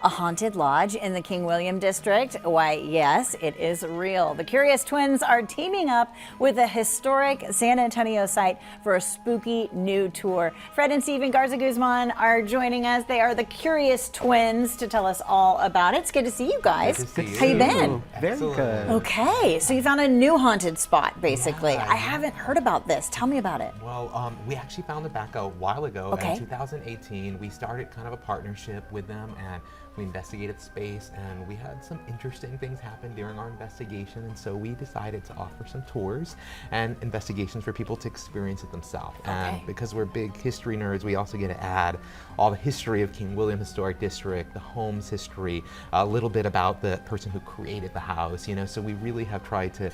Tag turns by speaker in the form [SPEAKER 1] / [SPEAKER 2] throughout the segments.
[SPEAKER 1] A haunted lodge in the King William district? Why, yes, it is real. The Curious Twins are teaming up with a historic San Antonio site for a spooky new tour. Fred and Steve and Garza Guzman are joining us. They are the Curious Twins to tell us all about it. It's good to see you guys.
[SPEAKER 2] Good to see you.
[SPEAKER 1] How you been?
[SPEAKER 2] Very good.
[SPEAKER 1] Okay, so you found a new haunted spot, basically.
[SPEAKER 2] Yeah,
[SPEAKER 1] I haven't heard about this. Tell me about it.
[SPEAKER 2] Well, we actually found it back a while ago.
[SPEAKER 1] Okay.
[SPEAKER 2] In 2018, we started kind of a partnership with them, and we investigated the space, and we had some interesting things happen during our investigation, and so we decided to offer some tours and investigations for people to experience it themselves.
[SPEAKER 1] Okay.
[SPEAKER 2] And because we're big history nerds, we also get to add all the history of King William Historic District, the home's history, a little bit about the person who created the house, you know, so we really have tried to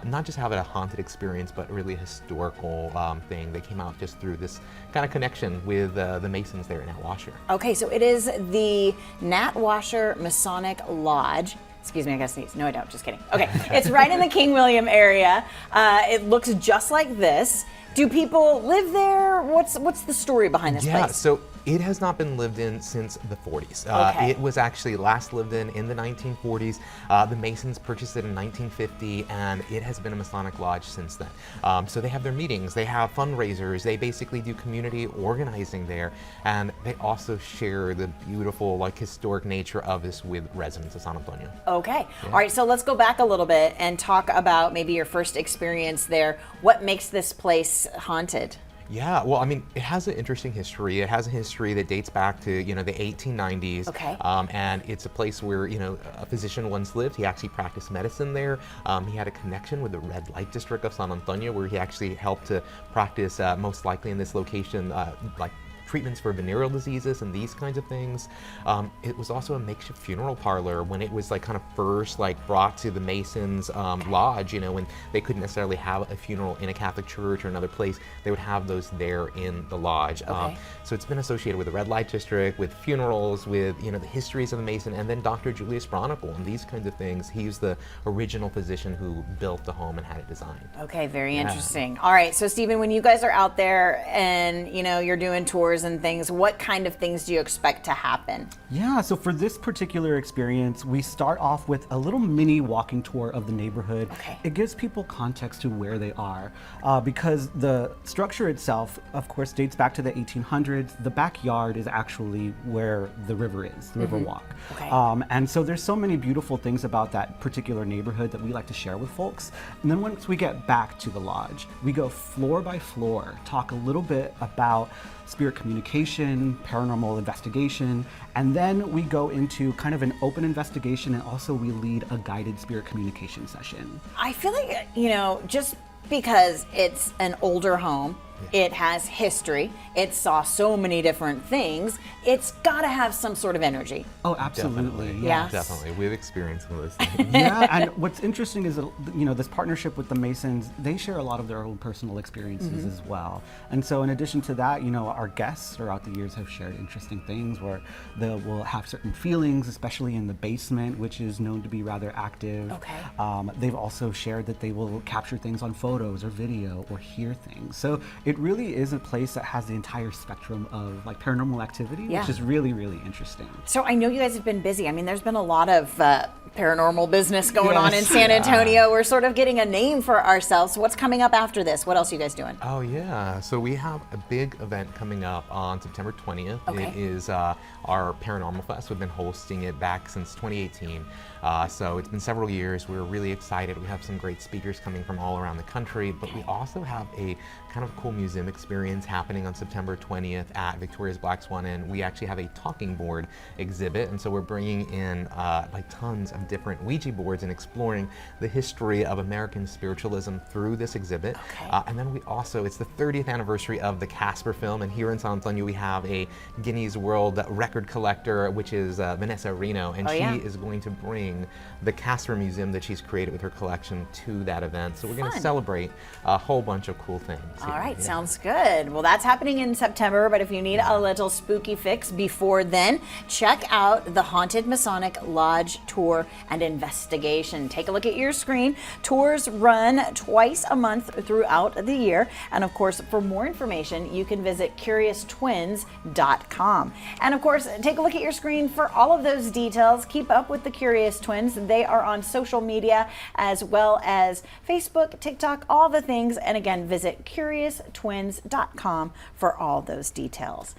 [SPEAKER 2] not just have it a haunted experience, but really a historical thing. They came out just through this kind of connection with the Masons there in NAT Washer.
[SPEAKER 1] Okay, so it is the NAT Washer Masonic Lodge. Excuse me, I gotta sneeze. No, I don't. Just kidding. Okay, it's right in the King William area. It looks just like this. Do people live there? What's the story behind this place?
[SPEAKER 2] Yeah, so it has not been lived in since the 40s.
[SPEAKER 1] Okay.
[SPEAKER 2] It was actually last lived in the 1940s. The Masons purchased it in 1950, and it has been a Masonic lodge since then. So they have their meetings, they have fundraisers, they basically do community organizing there, and they also share the beautiful, like, historic nature of this with residents of San Antonio.
[SPEAKER 1] Okay.
[SPEAKER 2] Yeah.
[SPEAKER 1] All right, so let's go back a little bit and talk about maybe your first experience there. What makes this place haunted?
[SPEAKER 2] Yeah, well, I mean, it has an interesting history. It has a history that dates back to, you know, the 1890s.
[SPEAKER 1] Okay.
[SPEAKER 2] And it's a place where, you know, a physician once lived. He actually practiced medicine there. He had a connection with the red light district of San Antonio, where he actually helped to practice, most likely in this location, like treatments for venereal diseases and these kinds of things. It was also a makeshift funeral parlor when it was like kind of first like brought to the Masons lodge, you know, when they couldn't necessarily have a funeral in a Catholic church or another place, they would have those there in the lodge.
[SPEAKER 1] Okay.
[SPEAKER 2] So it's been associated with the red light district, with funerals, with, you know, the histories of the Mason, and then Dr. Julius Bronicle and these kinds of things. He's the original physician who built the home and had it designed.
[SPEAKER 1] Okay, very interesting. All right, so Stephen, when you guys are out there and, you know, you're doing tours and things, what kind of things do you expect to happen?
[SPEAKER 3] Yeah, so for this particular experience, we start off with a little mini walking tour of the neighborhood.
[SPEAKER 1] Okay.
[SPEAKER 3] It gives people context to where they are because the structure itself, of course, dates back to the 1800s. The backyard is actually where the river is, the river walk.
[SPEAKER 1] Okay.
[SPEAKER 3] And so there's so many beautiful things about that particular neighborhood that we like to share with folks. And then once we get back to the lodge, we go floor by floor, talk a little bit about spirit communication, paranormal investigation, and then we go into kind of an open investigation, and also we lead a guided spirit communication session.
[SPEAKER 1] I feel like, you know, just because it's an older home, it has history, it saw so many different things, it's got to have some sort of energy.
[SPEAKER 3] Oh, absolutely.
[SPEAKER 2] Definitely.
[SPEAKER 1] Yeah.
[SPEAKER 2] Definitely. We've experienced some of those things.
[SPEAKER 3] Yeah, and what's interesting is that, you know, this partnership with the Masons, they share a lot of their own personal experiences as well. And so in addition to that, you know, our guests throughout the years have shared interesting things where they will have certain feelings, especially in the basement, which is known to be rather active.
[SPEAKER 1] Okay.
[SPEAKER 3] They've also shared that they will capture things on photos or video or hear things. So it really is a place that has the entire spectrum of like paranormal activity,
[SPEAKER 1] Yeah.
[SPEAKER 3] which is really, really interesting.
[SPEAKER 1] So I know you guys have been busy. I mean, there's been a lot of paranormal business going on in
[SPEAKER 3] Yes.
[SPEAKER 1] San Antonio. We're sort of getting a name for ourselves. So what's coming up after this? What else are you guys doing?
[SPEAKER 2] Oh yeah, so we have a big event coming up on September 20th.
[SPEAKER 1] Okay.
[SPEAKER 2] It is our Paranormal Fest. We've been hosting it back since 2018. So it's been several years. We're really excited. We have some great speakers coming from all around the country, but we also have a kind of cool museum experience happening on September 20th at Victoria's Black Swan Inn. We actually have a talking board exhibit, and so we're bringing in like tons of different Ouija boards and exploring the history of American spiritualism through this exhibit.
[SPEAKER 1] Okay.
[SPEAKER 2] And then we also, it's the 30th anniversary of the Casper film, and here in San Antonio we have a Guinness World Record collector, which is Vanessa Reno, and she is going to bring the Casper Museum that she's created with her collection to that event. So we're going to
[SPEAKER 1] Fun.
[SPEAKER 2] celebrate a whole bunch of cool things.
[SPEAKER 1] All right, sounds good. Well, that's happening in September, but if you need a little spooky fix before then, check out the Haunted Masonic Lodge Tour and Investigation. Take a look at your screen. Tours run twice a month throughout the year. And of course, for more information, you can visit CuriousTwins.com. And of course, take a look at your screen for all of those details. Keep up with the Curious Twins. They are on social media as well as Facebook, TikTok, all the things. And again, visit CuriousTwins.com for all those details.